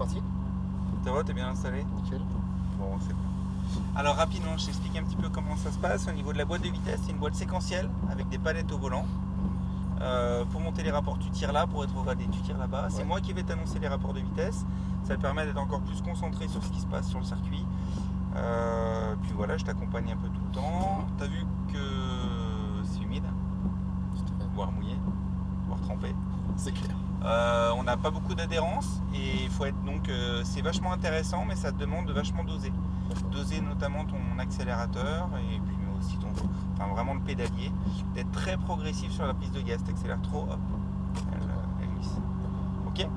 parti. Ça va, t'es bien installé? Nickel. Bon, c'est bon. Alors rapidement, je t'explique un petit peu comment ça se passe. Au niveau de la boîte de vitesse, c'est une boîte séquentielle avec des palettes au volant. Pour monter les rapports, tu tires là, pour être radé, tu tires là-bas. C'est moi qui vais t'annoncer les rapports de vitesse. Ça te permet d'être encore plus concentré sur ce qui se passe sur le circuit. Puis voilà, je t'accompagne un peu tout le temps. Tu as vu que c'est humide, voire mouillé, voire trempé. C'est clair. On n'a pas beaucoup d'adhérence et il faut être donc c'est vachement intéressant, mais ça te demande de vachement doser. Doser notamment ton accélérateur et puis aussi enfin vraiment le pédalier, d'être très progressif sur la prise de gaz. T'accélères trop, hop, elle glisse. Ok,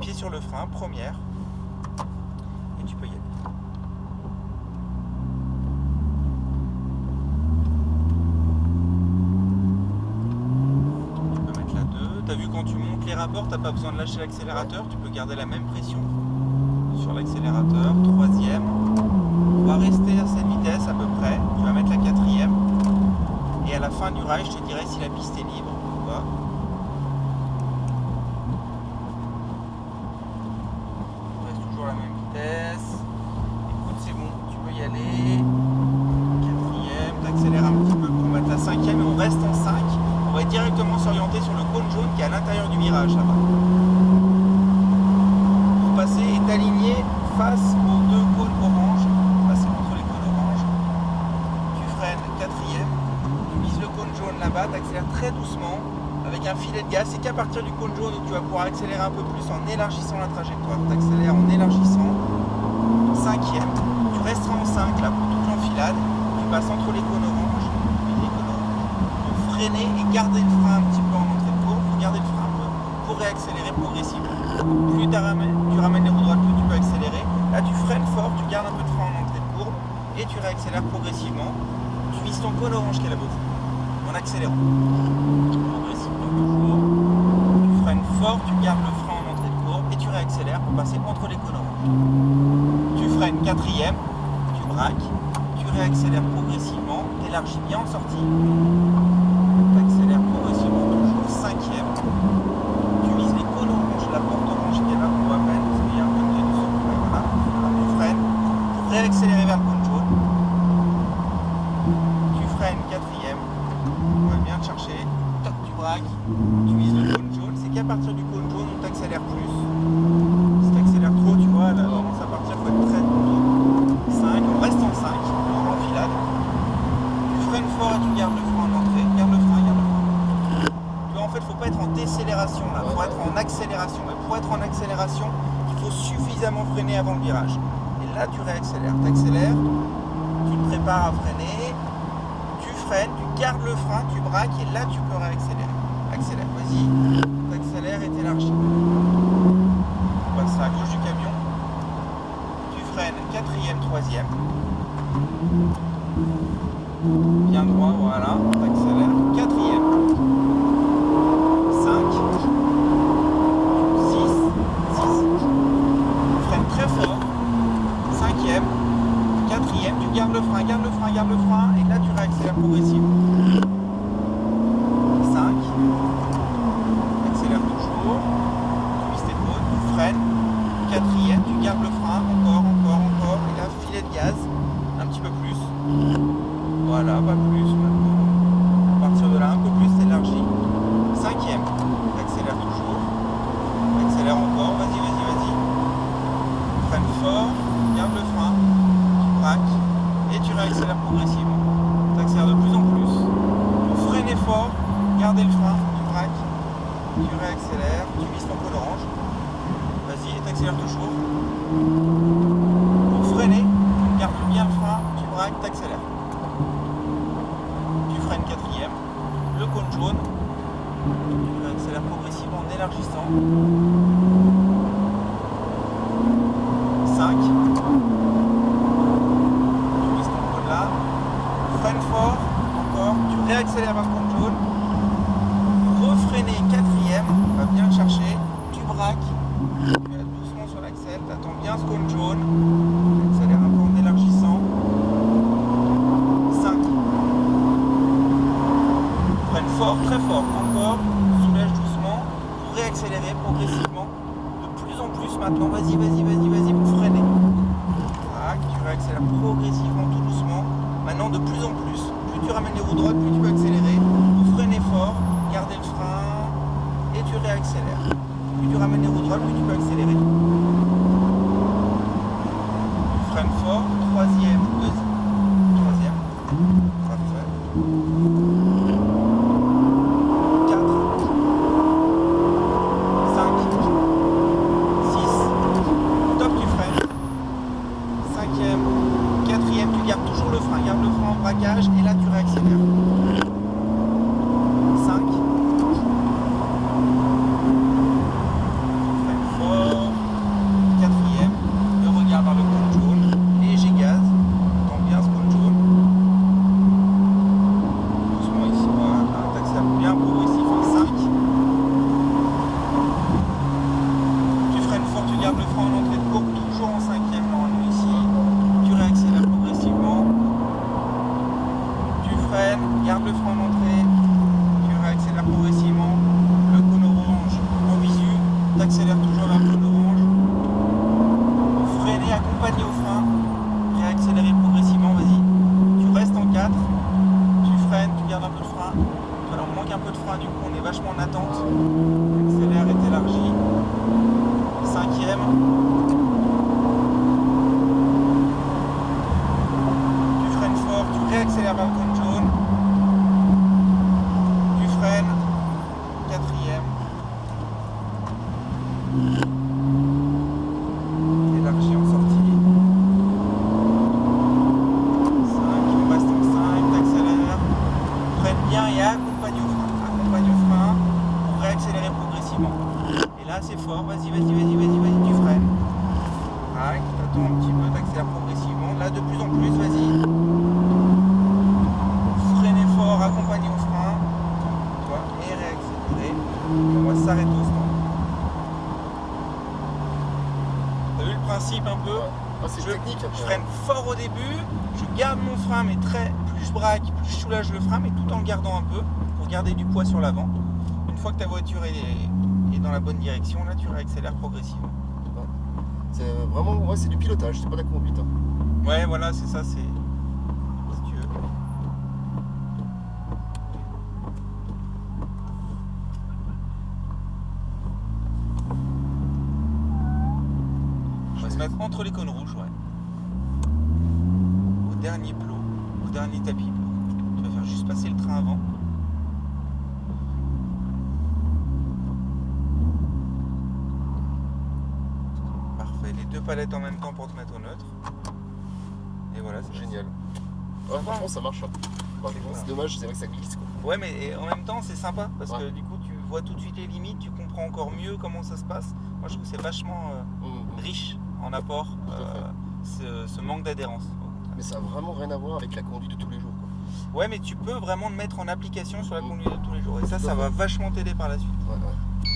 pied sur le frein, première, et tu peux y aller. Tu peux mettre la 2. T'as vu, quand tu montes les rapports, t'as pas besoin de lâcher l'accélérateur, tu peux garder la même pression sur l'accélérateur. Troisième, on va rester à cette vitesse à peu près. Tu vas mettre la quatrième. Et à la fin du rail, je te dirai si la piste est libre ou pas. On reste toujours à la même vitesse. Écoute, c'est bon, tu peux y aller. Quatrième, tu accélères un petit peu pour mettre la cinquième et on reste en 5. On va directement s'orienter sur le cône jaune qui est à l'intérieur du virage là-bas. Pour passer et t'aligner face aux deux cônes orange. Passer entre les cônes orange. Tu freines quatrième. Le cône jaune là-bas, tu accélères très doucement avec un filet de gaz. C'est qu'à partir du cône jaune où tu vas pouvoir accélérer un peu plus en élargissant la trajectoire. Tu accélères en élargissant. Cinquième, tu resteras en 5 là pour toute l'enfilade. Tu passes entre les cônes orange et les cônes orange. Donc freiner et garder le frein un petit peu en entrée de courbe. Il faut garder le frein un peu pour réaccélérer progressivement. Plus tu ramènes les roues droites, plus tu peux accélérer. Là tu freines fort, tu gardes un peu de frein en entrée de courbe et tu réaccélères progressivement. Tu vises ton cône orange qui est là-bas. En accélérant progressivement toujours, tu freines fort, tu gardes le frein en entrée de courbe et tu réaccélères pour passer entre les cônes orange. Tu freines quatrième, tu braques, tu réaccélères progressivement, tu élargis bien en sortie, tu accélères progressivement toujours. Cinquième, tu vises les cônes orange, la porte orange qui est là, on voit à peine parce qu'il y a un peu de dessus. Voilà. Tu freines pour réaccélérer vers le cône jaune. Tu freines quatrième. On va bien te chercher, toc, tu braques, tu vises le cône jaune. C'est qu'à partir du cône jaune on t'accélère plus. Si tu accélères trop, tu vois, là tendance à partir, il faut être très tôt. 5, on reste en 5, en enfilade. Tu freines fort et tu gardes le frein en entrée. Garde le frein, garde le frein. Tu vois, en fait, il ne faut pas être en décélération là, il faut être en accélération. Mais pour être en accélération, il faut suffisamment freiner avant le virage. Et là, tu réaccélères. Tu accélères, tu te prépares à freiner. Freine, tu gardes le frein, tu braques et là tu peux réaccélérer. Accélère, vas-y, t'accélères et t'élargis. On passe à gauche du camion. Tu freines quatrième, troisième. Bien droit, voilà, t'accélères. Quatrième. 5. 6. Freine très fort. Cinquième. Quatrième, tu gardes le frein, et là tu réaccélères progressivement. 5, accélère toujours, tu vises tes cônes, tu freines, quatrième, tu gardes le frein, encore, et là filet de gaz, un petit peu plus, voilà, pas plus maintenant, à partir de là un peu plus, t'élargis. Cinquième, tu accélères toujours, accélère encore, vas-y, freine fort, garde le frein, et tu réaccélères progressivement. Tu accélères de plus en plus. Tu freines fort, gardez le frein, tu braques, tu réaccélères, tu vises ton cône orange. Vas-y, tu accélères toujours. Pour freiner, garde bien le frein, tu braques, tu accélères. Tu freines quatrième, le cône jaune, tu réaccélères progressivement en élargissant. 5. Freine fort, encore, tu réaccélères vers le cône jaune, refreiner quatrième, va bien le chercher, tu braques, tu vas doucement sur l'accel, tu attends bien ce cône jaune, tu accélères un peu en élargissant. 5. Freine fort, très fort, encore, soulège doucement, pour réaccélérer progressivement, de plus plus en plus maintenant. Vas-y pour freiner. Tac, tu réaccélères progressivement, tout doucement. Maintenant de plus en plus. Plus tu ramènes les roues droites, plus tu peux accélérer. Pour freiner fort, garder le frein et tu réaccélères. Plus tu ramènes les roues droites, plus tu peux accélérer. Tu freines fort, troisième, parfait. 4, 5, 6, top, tu freines. Cinquième, quatrième, tu gardes toujours le frein, garde le frein en braquage et là tu réaccélères. 5, freine fort, quatrième, le regard vers le cône jaune, léger gaz, tends bien ce cône jaune. Doucement ici, voilà, t'accélères bien progressif en 5. Tu freines fort, tu gardes le frein en entrée de courbe, toujours en cinquième normalement ici. Tu réaccélères progressivement. Tu freines, garde le frein en entrée. Tu réaccélères progressivement. Le cône orange en visu. Tu accélères toujours vers le cône orange. Freiner, accompagner au frein. Réaccélérer progressivement, vas-y. Tu restes en 4. Tu freines, tu gardes un peu de frein. Alors on manque un peu de frein, du coup on est vachement en attente. Accélère et t'élargis. Cinquième. Tu freines fort, tu réaccélères vers le cône jaune. Tu freines. Quatrième. Élargis en sortie. 5, on reste en 5, t'accélères. Freine bien et accompagne au frein. Accompagne au frein pour réaccélérer progressivement. Et là c'est fort, vas-y, tu freines. Tac, t'attends un petit peu, t'accélères progressivement. Là de plus en plus, vas-y. Freinez fort, accompagnez au frein. Toi, et réaccélérer. On va s'arrêter au stand. T'as vu le principe un peu? C'est technique. Je freine fort au début, je garde mon frein, mais plus je braque, plus je soulage le frein, mais tout en le gardant un peu pour garder du poids sur l'avant. Une fois que ta voiture est dans la bonne direction, là tu réaccélères progressivement. C'est vraiment, c'est du pilotage, c'est pas de la conduite. Ouais, voilà, c'est ça, c'est. Si tu veux. On va se mettre entre les cônes rouges, ouais. Au dernier plot, au dernier tapis. Tu vas faire juste passer le train avant. Parfait, les deux palettes en même temps pour te mettre au neutre. Et voilà, c'est Génial. Ouais, franchement, ça marche. C'est dommage, c'est vrai que ça glisse, quoi. Ouais, mais en même temps, c'est sympa parce que du coup, tu vois tout de suite les limites, tu comprends encore mieux comment ça se passe. Moi, je trouve que c'est vachement riche en apport, ce manque d'adhérence. Mais ça a vraiment rien à voir avec la conduite de tous les jours, quoi. Ouais, mais tu peux vraiment le mettre en application sur la conduite de tous les jours. Et ça va vachement t'aider par la suite. Ouais.